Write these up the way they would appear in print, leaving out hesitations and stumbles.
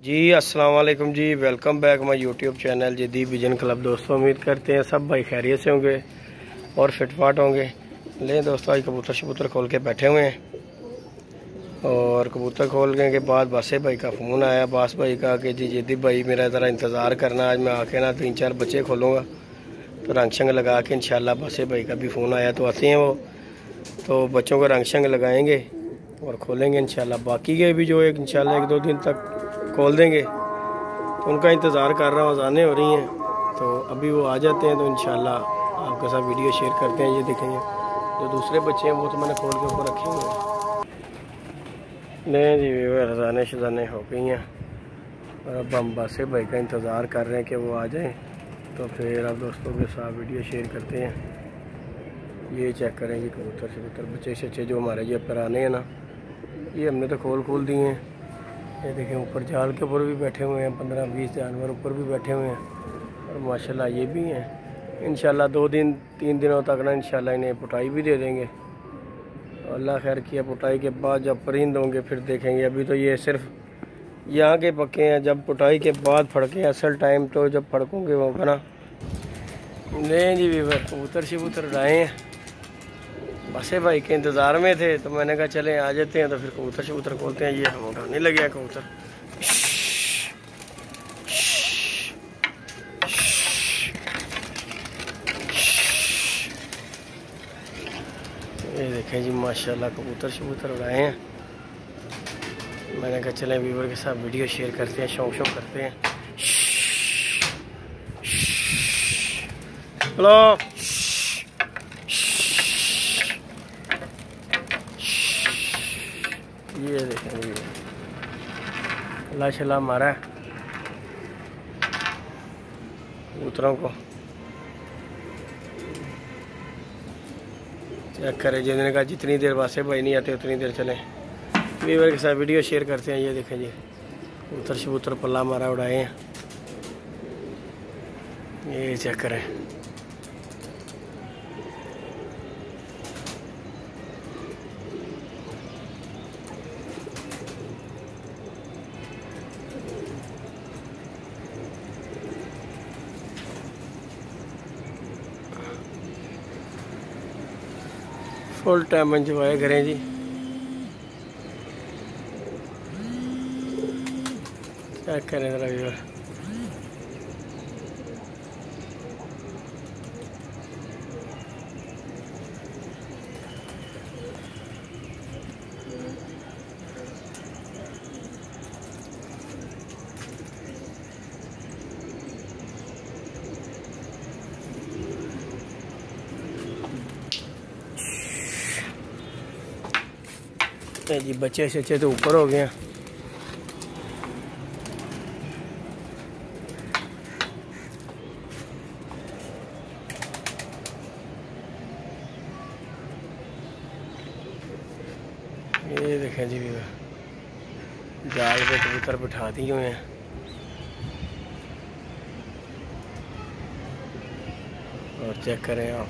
जी अस्सलाम वालेकुम जी, welcome back my YouTube channel Jadeed vision club. दोस्तों उम्मीद करते हैं सब भाई खैरियत से होंगे और फिटफाट होंगे। ले दोस्तों आज कबूतर शबूतर खोल के बैठे हुए हैं और कबूतर खोलने के बाद बासे भाई का फ़ोन आया, बास भाई का कि जी जदीद भाई मेरा ज़रा इंतज़ार करना, आज मैं आके ना 3-4 बच्चे खोलूँगा तो रंग शंग लगा के इंशाल्लाह। बासे भाई का भी फ़ोन आया तो आते हैं वो, तो बच्चों को रंग शंग लगाएँगे और खोलेंगे इंशाल्लाह। बाकी के भी जो इंशाल्लाह 1-2 दिन तक खोल देंगे, तो उनका इंतज़ार कर रहा हूँ। अज़ानें हो रही हैं तो अभी वो आ जाते हैं तो इंशाल्लाह आपके साथ वीडियो शेयर करते हैं। ये देखेंगे जो दूसरे बच्चे हैं वो तो मैंने खोल के ऊपर रखे हुए हैं। नहीं जी अज़ानें शज़ानें हो गई हैं और अब हम बासे भाई का इंतज़ार कर रहे हैं कि वो आ जाएँ तो फिर आप दोस्तों के साथ वीडियो शेयर करते हैं। ये चेक करें जी कबूतर शबूतर बच्चे शच्चे जो हमारे ये पुराने हैं ना, ये हमने तो खोल दिए हैं। ये देखें ऊपर जाल के ऊपर भी बैठे हुए हैं, 15-20 जानवर ऊपर भी बैठे हुए हैं और माशाल्लाह ये भी हैं। इंशाल्लाह 2-3 दिनों तक ना इंशाल्लाह इन्हें पुटाई भी दे देंगे। अल्लाह खैर किया, पुटाई के बाद जब परिंद होंगे फिर देखेंगे। अभी तो ये सिर्फ यहाँ के पक्के हैं, जब पुटाई के बाद फड़के असल टाइम तो जब फड़कोंगे वो ना। नहीं जी वीवर कबूतर शबूतर उड़ाए हैं, बासे भाई के इंतज़ार में थे तो मैंने कहा चले आ जाते हैं तो फिर कबूतर शबूतर खोलते हैं। ये हम उठाने लगे हैं कबूतर। ये देखें जी माशाल्लाह कबूतर शबूतर उड़ाए हैं। मैंने कहा चले व्यूवर के साथ वीडियो शेयर करते हैं, शौक करते हैं। हेलो ये देखेंगे अल्लाह शल्लाह मारा है कबूतरों को। चेक करें जिन्होंने कहा जितनी देर बासे भाई नहीं आते उतनी देर चलें। वीवर के साथ वीडियो शेयर करते हैं। ये देखें जी कबूतर शबूतर पल्ला मारा उड़ाए हैं। ये चेक करें फुल टाइम एंजॉय करें जी। चेक करें जरा व्यूअर, जी बच्चे शच्चे तो ऊपर हो गए हैं। ये देखें जी जाल पे कबूतर बिठा दिए हुए हैं और चेक करें आप,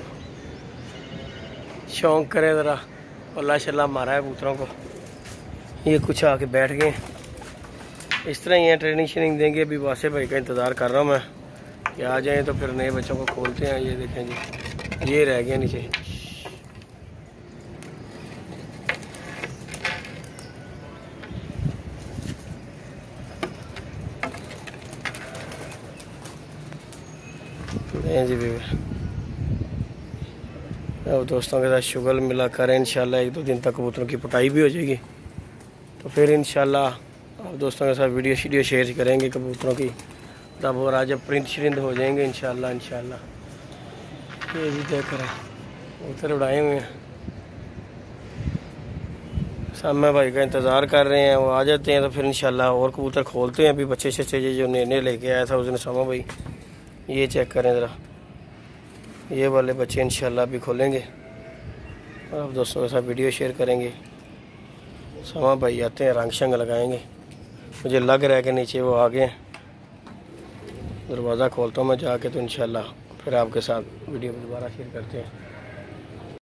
शौक करें ज़रा। अल्लाह शल्लाह मारा है कबूतरों को। ये कुछ आके बैठ गए, इस तरह ही है। ट्रेनिंग श्रेनिंग देंगे। अभी बासे भाई का इंतज़ार कर रहा हूँ मैं कि आ जाएँ तो फिर नए बच्चों को खोलते हैं। ये देखें जी ये रह गया नीचे। नहीं जी अब दोस्तों के साथ शुगल मिला करें इंशाल्लाह 1-2 दिन तक कबूतरों की पुटाई भी हो जाएगी तो फिर इंशाल्लाह आप दोस्तों के साथ वीडियो शेयर करेंगे कबूतरों की। तब और आज जब परिंद शरिंद हो जाएंगे इंशाल्लाह। ये भी देख करें कबूतर उड़ाए हुए हैं। सामा भाई का इंतज़ार कर रहे हैं, वो आ जाते हैं तो फिर इंशाल्लाह और कबूतर खोलते हैं। अभी बच्चे शच्चे जो नए लेके आया था उसने सामा भाई। ये चेक करें ज़रा, ये वाले बच्चे इंशाल्लाह भी खोलेंगे और आप दोस्तों के साथ वीडियो शेयर करेंगे। सामा भाई आते हैं रंग शंग लगाएंगे। मुझे लग रहा है कि नीचे वो आ गए। दरवाज़ा खोलता हूँ मैं जाके तो इंशाल्लाह फिर आपके साथ वीडियो दोबारा शेयर करते हैं।